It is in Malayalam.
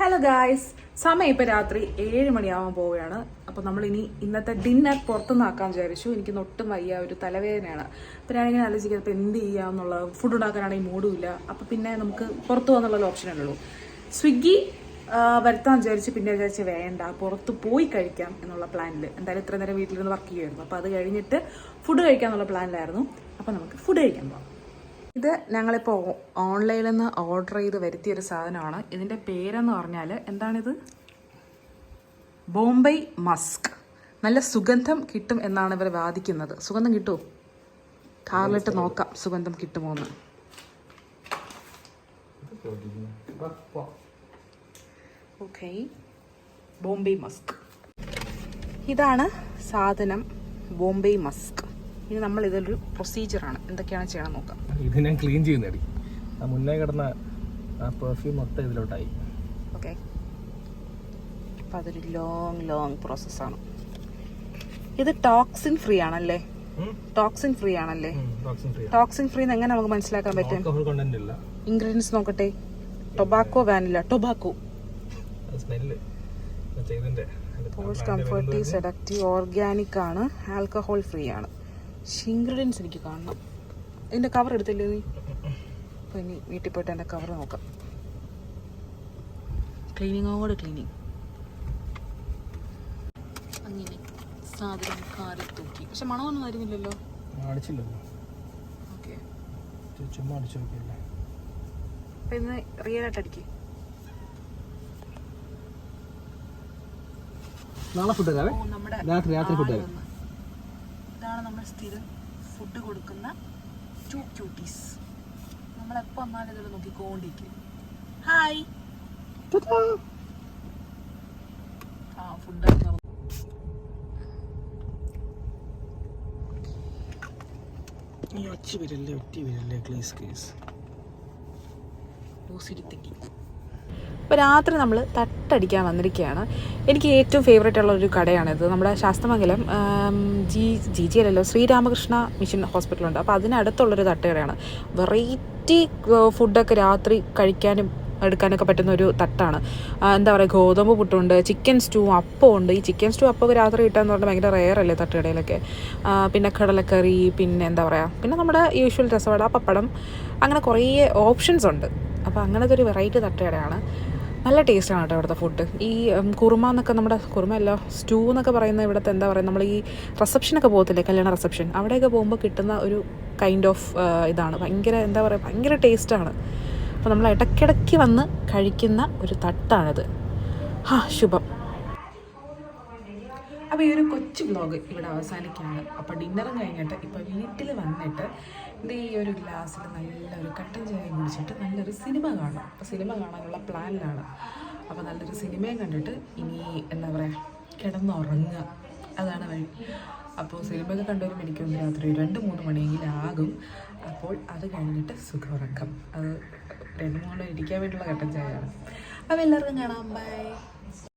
ഹലോ ഗായ്സ്, സമയം ഇപ്പോൾ രാത്രി 7 മണിയാവാൻ പോവുകയാണ്. അപ്പോൾ നമ്മളിനി ഇന്നത്തെ ഡിന്നർ പുറത്തുനിന്നാക്കാൻ വിചാരിച്ചു. എനിക്ക് ഒട്ടും വയ്യ, ഒരു തലവേദനയാണ്. അപ്പോൾ ഞാനിങ്ങനെ ആലോചിക്കുന്നത് ഇപ്പോൾ എന്ത് ചെയ്യാമെന്നുള്ള, ഫുഡ് ഉണ്ടാക്കാനാണെങ്കിൽ മൂടുമില്ല. അപ്പോൾ പിന്നെ നമുക്ക് പുറത്തു പോകാന്നുള്ള ഓപ്ഷനുള്ളൂ. സ്വിഗ്ഗി വരുത്താൻ വിചാരിച്ച്, പിന്നെ വിചാരിച്ച് വേണ്ട, പുറത്ത് പോയി കഴിക്കാം എന്നുള്ള പ്ലാനിൽ. എന്തായാലും ഇത്ര നേരം വീട്ടിലിരുന്ന് വർക്ക് ചെയ്യുമായിരുന്നു. അപ്പോൾ അത് കഴിഞ്ഞിട്ട് ഫുഡ് കഴിക്കാമെന്നുള്ള പ്ലാനിലായിരുന്നു. അപ്പോൾ നമുക്ക് ഫുഡ് കഴിക്കാൻ പോകാം. ഇത് ഞങ്ങളിപ്പോൾ ഓൺലൈനിൽ നിന്ന് ഓർഡർ ചെയ്ത് വരുത്തിയൊരു സാധനമാണ്. ഇതിൻ്റെ പേരെന്ന് പറഞ്ഞാൽ എന്താണിത്? ബോംബെ മസ്ക്. നല്ല സുഗന്ധം കിട്ടും എന്നാണ് ഇവർ വാദിക്കുന്നത്. സുഗന്ധം കിട്ടുമോ? കാറിലിട്ട് നോക്കാം സുഗന്ധം കിട്ടുമോ എന്ന്. Okay, Bombay Musk. ഇതാണ് സാധനം, ബോംബെ മസ്ക്. ഇനി നമ്മൾ ഇതൊരു പ്രൊസീജിയറാണ്, എന്തൊക്കെയാണ് ചെയ്യണം നോക്കാം. ഇത് ഞാൻ ക്ലീൻ ചെയ്യുന്നടി, ആ മുന്നേ കിടന്ന ആ പെർഫ്യൂം മൊത്തം ഇതിലോട്ടായി. ഓക്കെ, അപ്പം അതൊരു ലോങ് പ്രോസസ്സാണ്. ഇത് ടോക്സിൻ ഫ്രീ ആണല്ലേ? ടോക്സിൻ ഫ്രീ ആണല്ലേ? ടോക്സിൻ ഫ്രീ എങ്ങനെ നമുക്ക് മനസ്സിലാക്കാൻ പറ്റും? ഇൻഗ്രീഡിയൻസ് നോക്കട്ടെ. Tobacco, vanilla, tobacco, posh, comforty, seductive, organic ആണ്, ആൽക്കഹോൾ ഫ്രീ ആണ്. ഇൻഗ്രീഡിയൻസ് എനിക്ക് കാണണം. ഇതിൻ്റെ കവർ എടുത്തില്ലേ നീ? അപ്പോൾ ഇനി വീട്ടിൽ പോയിട്ട് എൻ്റെ കവർ നോക്കാം. ക്ലീനിങ്ങോട് ക്ലീനിങ്. അങ്ങനെ സാധനം കാറിൽ തൂക്കി. പക്ഷെ മണമൊന്നും വരുന്നില്ലല്ലോ. ഓക്കെ, ചുമ്മാ അടിച്ചു നോക്കിയല്ലേ. അപ്പം ഇന്ന് റിയൽ ആയിട്ട് അടിക്കും. നാളെ ഫുഡ് നമ്മുടെ രാത്രി ഫുഡ്. ഇതാണ് നമ്മൾ സ്ഥിരം ഫുഡ് കൊടുക്കുന്ന 2 ക്യൂട്ടീസ്. നമ്മളെപ്പോൾ വന്നാലും ഇതിൽ നോക്കിക്കൊണ്ടിരിക്കും. ഹായ്. ആ ഫുഡ് ഒറ്റ വരല്ലേ പ്ലീസ് കേസ്. ഇപ്പോൾ രാത്രി നമ്മൾ തട്ടടിക്കാൻ വന്നിരിക്കുകയാണ്. എനിക്ക് ഏറ്റവും ഫേവറേറ്റ് ഉള്ള ഒരു കടയാണിത്. നമ്മുടെ ശാസ്തമംഗലം ജി അല്ലല്ലോ, ശ്രീരാമകൃഷ്ണ മിഷൻ ഹോസ്പിറ്റലുണ്ട്. അപ്പോൾ അതിനടുത്തുള്ളൊരു തട്ടുകടയാണ്. വെറൈറ്റി ഫുഡൊക്കെ രാത്രി കഴിക്കാനും എടുക്കാനൊക്കെ പറ്റുന്ന ഒരു തട്ടാണ്. എന്താ പറയുക, ഗോതമ്പ് പുട്ടുണ്ട്, ചിക്കൻ സ്റ്റൂ, അപ്പമുണ്ട്. ഈ ചിക്കൻ സ്റ്റൂ അപ്പമൊക്കെ രാത്രി കിട്ടാന്ന് പറഞ്ഞാൽ ഭയങ്കര റെയർ അല്ലേ തട്ടുകടയിലൊക്കെ. പിന്നെ കടലക്കറി, പിന്നെ എന്താ പറയുക, പിന്നെ നമ്മുടെ യൂഷ്വൽ രസവട, പപ്പടം, അങ്ങനെ കുറേ ഓപ്ഷൻസ് ഉണ്ട്. അപ്പോൾ അങ്ങനത്തെ ഒരു വെറൈറ്റി തട്ടുകടയാണ്. നല്ല ടേസ്റ്റാണ് കേട്ടോ ഇവിടുത്തെ ഫുഡ്. ഈ കുറുമ എന്നൊക്കെ, നമ്മുടെ കുറുമയല്ല, സ്റ്റൂ എന്നൊക്കെ പറയുന്ന ഇവിടുത്തെ എന്താ പറയുക, നമ്മൾ ഈ റിസപ്ഷനൊക്കെ പോകത്തില്ലേ, കല്യാണ റിസപ്ഷൻ, അവിടെയൊക്കെ പോകുമ്പോൾ കിട്ടുന്ന ഒരു കൈൻഡ് ഓഫ് ഇതാണ്. ഭയങ്കര എന്താ പറയുക, ഭയങ്കര ടേസ്റ്റാണ്. അപ്പോൾ നമ്മൾ ഇടയ്ക്കിടയ്ക്ക് വന്ന് കഴിക്കുന്ന ഒരു തട്ടാണിത്. ശുഭം. അപ്പോൾ ഈ ഒരു കൊച്ചു വ്ലോഗ് ഇവിടെ അവസാനിക്കുകയാണ്. അപ്പോൾ ഡിന്നറും കഴിഞ്ഞിട്ട് ഇപ്പോൾ വീട്ടിൽ വന്നിട്ട് ഇത് ഈ ഒരു ഗ്ലാസ്സിൽ നല്ലൊരു കട്ടൻ ചായയും കുടിച്ചിട്ട് നല്ലൊരു സിനിമ കാണാം. അപ്പോൾ സിനിമ കാണാനുള്ള പ്ലാനിലാണ്. അപ്പോൾ നല്ലൊരു സിനിമയും കണ്ടിട്ട് ഇനി എന്താ പറയുക, കിടന്നുറങ്ങുക, അതാണ് വഴി. അപ്പോൾ സിനിമയൊക്കെ കണ്ടുവരുമ്പോൾ എനിക്കൊന്ന് രാത്രി 2-3 മണിയെങ്കിലും ആകും. അപ്പോൾ അത് കഴിഞ്ഞിട്ട് സുഖമുറക്കം. അത് 2-3 ഇരിക്കാൻ വേണ്ടിയുള്ള കട്ടൻ ചായയാണ്. അപ്പോൾ എല്ലാവർക്കും കാണാം. ബൈ.